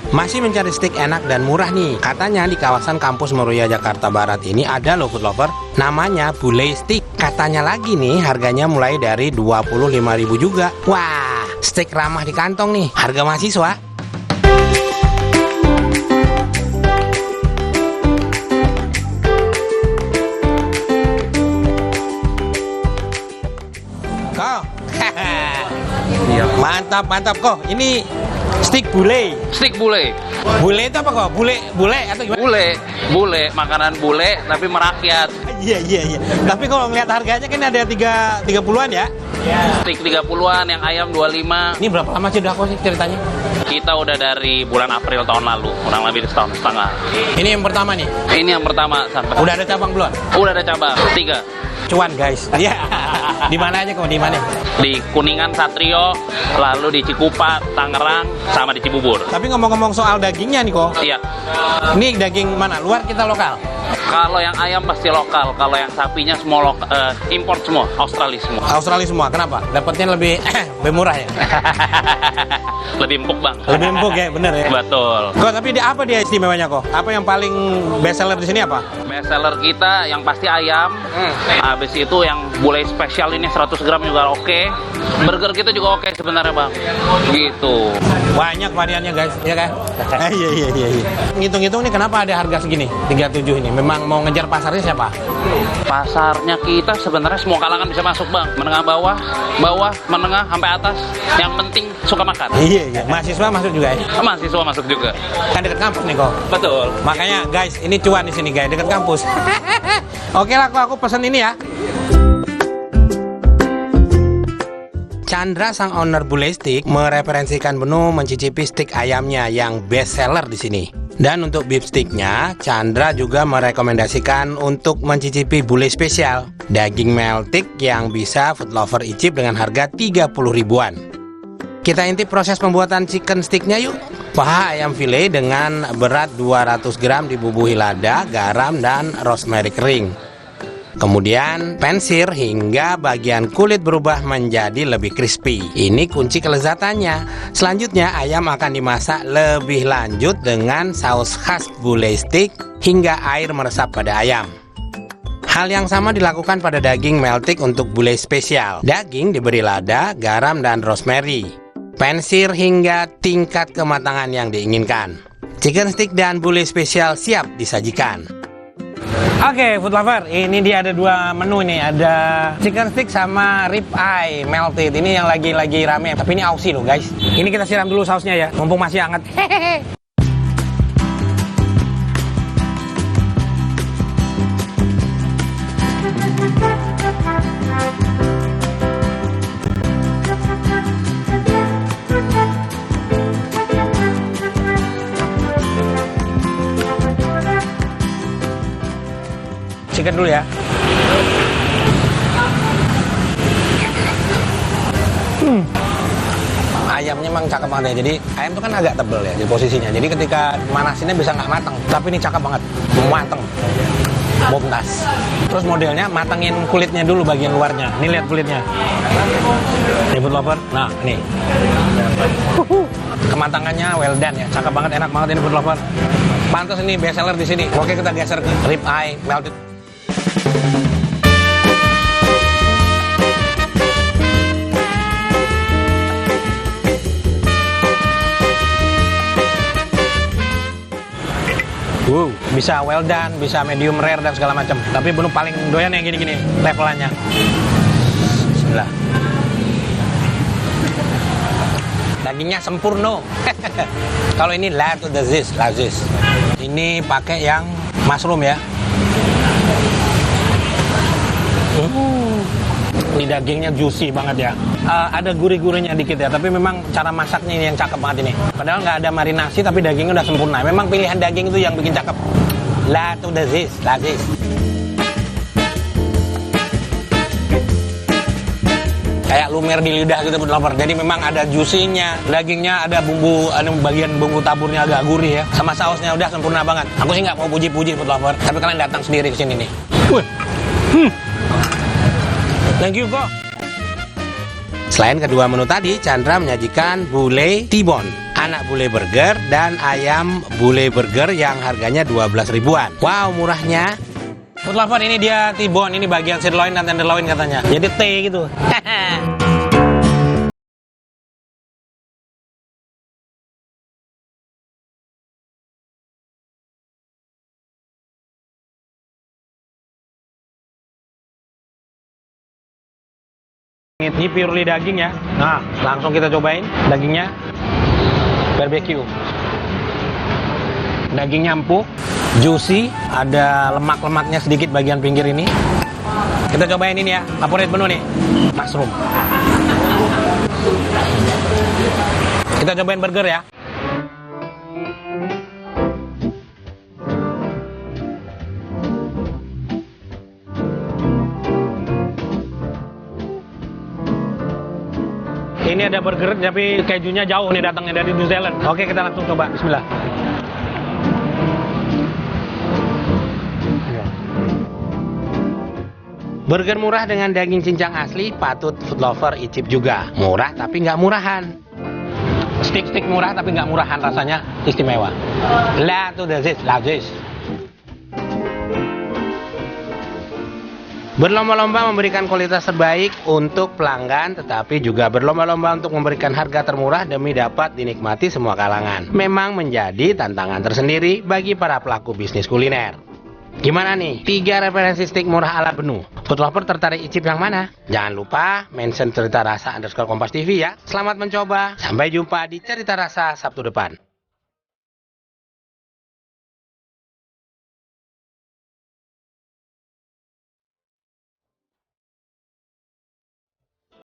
Masih mencari steak enak dan murah nih. Katanya di kawasan kampus Meruya Jakarta Barat ini ada loh food lover, namanya Bule Steak. Katanya lagi nih harganya mulai dari 25.000 juga. Wah, steak ramah di kantong nih, harga mahasiswa. Kok? Mantap kok. Ini steak bule. Steak bule. Bule itu apa kok? Bule atau gimana? Bule, makanan bule tapi merakyat. Iya. Tapi kalau melihat harganya kan ada 30-an ya? Steak 30-an, yang ayam 25. Ini berapa lama sih udah kok sih ceritanya? Kita udah dari bulan April tahun lalu, kurang lebih setahun setengah. Ini yang pertama nih. Ini yang pertama sampai. Udah ada cabang belum? Udah ada cabang 3. Cuan guys. Iya. Di mana aja kok? Di mana? Di Kuningan Satrio, lalu di Cikupa, Tangerang, sama di Cibubur. Tapi ngomong-ngomong soal dagingnya nih kok. Iya. Ini daging mana? Luar kita lokal? Kalau yang ayam pasti lokal, kalau yang sapinya semua import semua, Australia semua. Australia semua. Kenapa? Dapatnya lebih murah ya? Lebih empuk bang. Lebih empuk ya, bener ya? Betul. Kok tapi apa dia istimewanya kok? Apa yang paling best seller di sini apa? Best seller kita yang pasti ayam. Habis itu yang bule spesial ini 100 gram juga oke. Burger kita juga oke sebenarnya bang. Gitu. Banyak variannya guys, ya kan? Iya. Ngitung-ngitung nih kenapa ada harga segini? 37 ini. Memang mau ngejar pasarnya siapa? Pasarnya kita sebenarnya semua kalangan bisa masuk bang. Menengah bawah, menengah sampai atas. Yang penting suka makan. Iya. Mahasiswa masuk juga ya? Mahasiswa masuk juga. Kan dekat kampus nih kok. Betul. Makanya guys, ini cuan di sini guys, dekat kampus. Oke lah kok, aku pesen ini ya. Chandra sang owner Bule Steak mereferensikan menu mencicipi steak ayamnya yang best seller di sini. Dan untuk beef steaknya, Chandra juga merekomendasikan untuk mencicipi bule spesial, daging meltik yang bisa food lover icip dengan harga 30 ribuan. Kita intip proses pembuatan chicken steaknya yuk. Paha ayam file dengan berat 200 gram dibubuhi lada, garam, dan rosemary kering. Kemudian pensir hingga bagian kulit berubah menjadi lebih crispy. Ini kunci kelezatannya. Selanjutnya ayam akan dimasak lebih lanjut dengan saus khas Bule Steak hingga air meresap pada ayam. Hal yang sama dilakukan pada daging meltik untuk bule spesial. Daging diberi lada, garam, dan rosemary. Pensir hingga tingkat kematangan yang diinginkan. Chicken steak dan bule spesial siap disajikan. Oke, food lover, ini dia ada 2 menu nih, ada chicken stick sama rib eye melted. Ini yang lagi rame, tapi ini Aussie loh guys. Ini kita siram dulu sausnya ya, mumpung masih hangat. Hehehe. Chicken dulu ya. Ayamnya emang cakep banget ya. Jadi ayam itu kan agak tebel ya di posisinya. Jadi ketika manasinnya bisa nggak matang. Tapi ini cakep banget, mateng, bomtas. Terus modelnya matangin kulitnya dulu bagian luarnya. Ini lihat kulitnya. Ini food lover. Nah ini. Kematangannya well done ya. Cakep banget, enak banget ini food lover. Pantas ini best seller di sini. Oke, kita geser ke rib eye melted. Bisa well done, bisa medium rare dan segala macam. Tapi belum paling doyan yang gini-gini levelannya. Bismillah. Dagingnya sempurna. Kalau ini lazis. Ini pakai yang mushroom ya. Ini dagingnya juicy banget ya. Ada gurih-gurihnya dikit ya, tapi memang cara masaknya ini yang cakep banget ini. Padahal nggak ada marinasi, tapi dagingnya udah sempurna. Memang pilihan daging itu yang bikin cakep. Lazis. Kayak lumer di lidah gitu food lover. Jadi memang ada juicy-nya, dagingnya ada bumbu, ada bagian bumbu taburnya agak gurih ya. Sama sausnya udah sempurna banget. Aku sih nggak mau puji-puji food lover, tapi kalian datang sendiri ke sini nih. Thank you kok. Selain kedua menu tadi, Chandra menyajikan Bule T-bone anak bule burger, dan ayam bule burger yang harganya 12 ribuan. Wow, murahnya. Food lover, ini dia T-bone, ini bagian sirloin dan tenderloin katanya. Jadi T gitu. Ini purely daging ya. Nah, langsung kita cobain dagingnya. Barbecue. Dagingnya empuk, juicy, ada lemak-lemaknya sedikit bagian pinggir ini. Kita cobain ini ya, favorit menu nih, mushroom. Kita cobain burger ya. Ini ada burger tapi kejunya jauh nih datangnya dari New Zealand. Oke, kita langsung coba. Bismillah. Burger murah dengan daging cincang asli patut food lover icip juga. Murah tapi nggak murahan. Stick murah tapi nggak murahan, rasanya istimewa. Lah tuh lazis. Berlomba-lomba memberikan kualitas terbaik untuk pelanggan, tetapi juga berlomba-lomba untuk memberikan harga termurah demi dapat dinikmati semua kalangan. Memang menjadi tantangan tersendiri bagi para pelaku bisnis kuliner. Gimana nih? 3 referensi steak murah ala Benu. Food lover tertarik icip yang mana? Jangan lupa mention Cerita Rasa _Kompas TV ya. Selamat mencoba. Sampai jumpa di Cerita Rasa Sabtu depan.